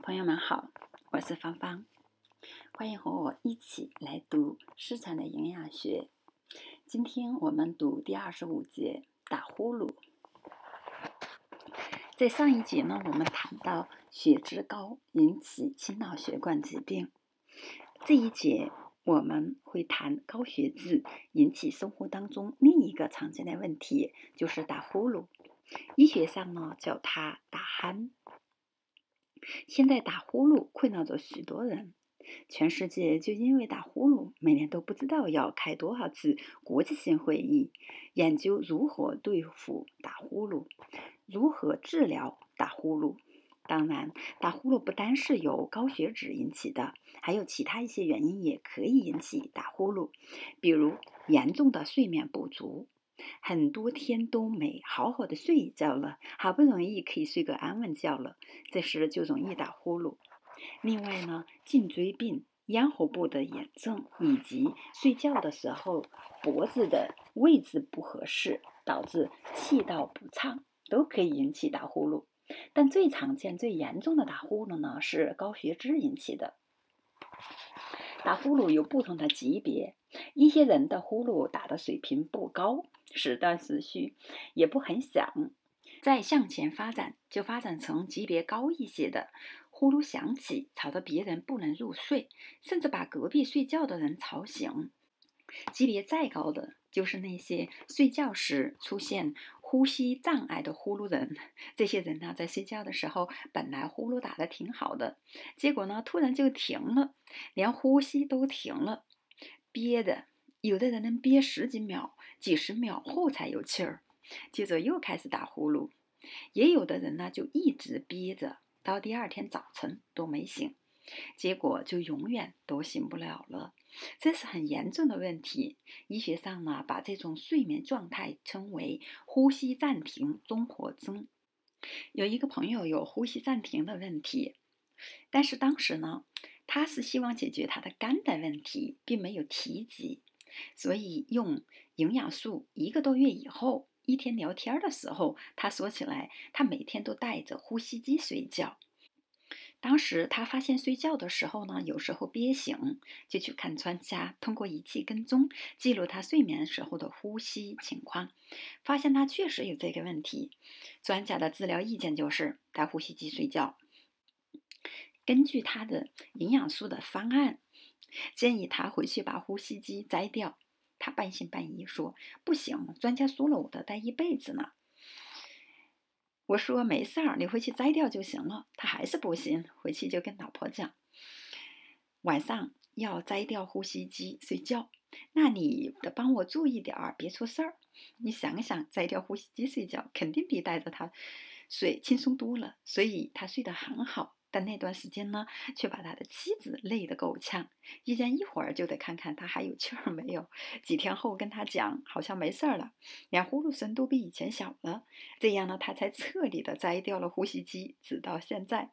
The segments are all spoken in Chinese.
朋友们好，我是芳芳，欢迎和我一起来读失传的营养学。今天我们读第25节打呼噜。在上一节呢，我们谈到血脂高引起心脑血管疾病。这一节我们会谈高血脂引起生活当中另一个常见的问题，就是打呼噜。医学上呢叫它打鼾。现在打呼噜困扰着许多人，全世界就因为打呼噜，每年都不知道要开多少次国际性会议，研究如何对付打呼噜，如何治疗打呼噜。当然，打呼噜不单是由高血脂引起的，还有其他一些原因也可以引起打呼噜，比如严重的睡眠不足，很多天都没好好的睡一觉了，好不容易可以睡个安稳觉了，这时就容易打呼噜。另外呢，颈椎病、咽喉部的炎症，以及睡觉的时候脖子的位置不合适，导致气道不畅，都可以引起打呼噜。但最常见、最严重的打呼噜呢，是高血脂引起的。打呼噜有不同的级别，一些人的呼噜打的水平不高，时断时续，也不很响。再向前发展，就发展成级别高一些的，呼噜响起，吵得别人不能入睡，甚至把隔壁睡觉的人吵醒。级别再高的，就是那些睡觉时出现呼吸障碍的呼噜人。这些人呢，在睡觉的时候本来呼噜打得挺好的，结果呢突然就停了，连呼吸都停了，憋的，有的人能憋10几秒、几十秒后才有气儿，接着又开始打呼噜。也有的人呢就一直憋着，到第二天早晨都没醒，结果就永远都醒不了了。这是很严重的问题。医学上呢，把这种睡眠状态称为呼吸暂停综合征。有一个朋友有呼吸暂停的问题，但是当时呢，他是希望解决他的肝的问题，并没有提及，所以用营养素1个多月以后，一天聊天的时候，他说起来，他每天都带着呼吸机睡觉。当时他发现睡觉的时候呢，有时候憋醒，就去看专家，通过仪器跟踪记录他睡眠时候的呼吸情况，发现他确实有这个问题。专家的治疗意见就是带呼吸机睡觉。根据他的营养素的方案，建议他回去把呼吸机摘掉。他半信半疑说：“不行，专家说了我得戴一辈子呢。”我说没事儿，你回去摘掉就行了。他还是不信，回去就跟老婆讲，晚上要摘掉呼吸机睡觉，那你得帮我注意点儿，别出事儿。你想想，摘掉呼吸机睡觉，肯定比带着他睡轻松多了，所以他睡得很好。但那段时间呢，却把他的妻子累得够呛，一人一会儿就得看看他还有气儿没有。几天后跟他讲，好像没事了，连呼噜声都比以前小了。这样呢，他才彻底的摘掉了呼吸机，直到现在。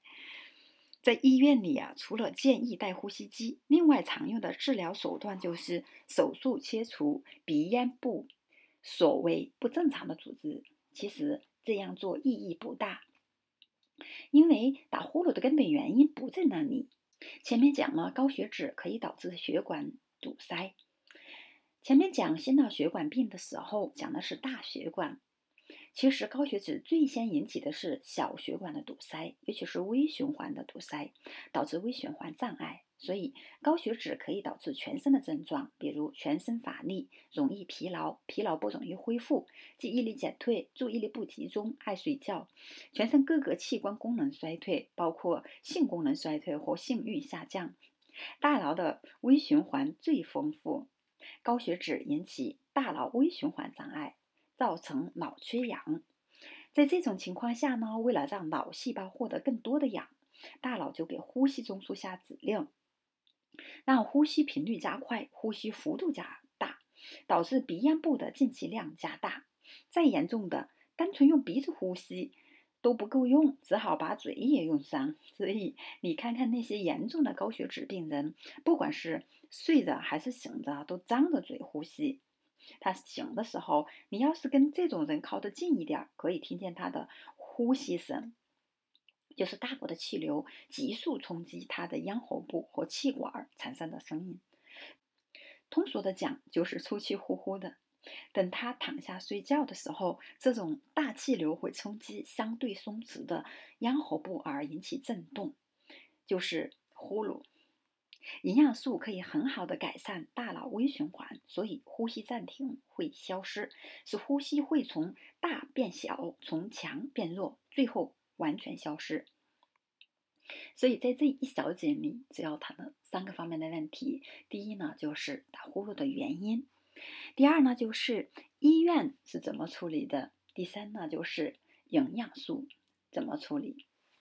在医院里啊，除了建议戴呼吸机，另外常用的治疗手段就是手术切除鼻咽部所谓不正常的组织。其实这样做意义不大，因为打呼噜的根本原因不在那里。前面讲了，高血脂可以导致血管堵塞。前面讲心脑血管病的时候，讲的是大血管。其实高血脂最先引起的是小血管的堵塞，尤其是微循环的堵塞，导致微循环障碍。所以高血脂可以导致全身的症状，比如全身乏力、容易疲劳、疲劳不容易恢复、记忆力减退、注意力不集中、爱睡觉、全身各个器官功能衰退，包括性功能衰退或性欲下降。大脑的微循环最丰富，高血脂引起大脑微循环障碍，造成脑缺氧。在这种情况下呢，为了让脑细胞获得更多的氧，大脑就给呼吸中枢下指令，让呼吸频率加快，呼吸幅度加大，导致鼻咽部的进气量加大。再严重的，单纯用鼻子呼吸都不够用，只好把嘴也用上。所以你看看那些严重的高血脂病人，不管是睡着还是醒着，都张着嘴呼吸。他醒的时候，你要是跟这种人靠得近一点，可以听见他的呼吸声。就是大口的气流急速冲击他的咽喉部和气管产生的声音。通俗的讲，就是出气呼呼的。等他躺下睡觉的时候，这种大气流会冲击相对松弛的咽喉部而引起震动，就是呼噜。营养素可以很好的改善大脑微循环，所以呼吸暂停会消失，使呼吸会从大变小，从强变弱，最后完全消失。所以在这一小节里，只要谈了3个方面的问题。第一呢，就是打呼噜的原因；第二呢，就是医院是怎么处理的；第三呢，就是营养素怎么处理。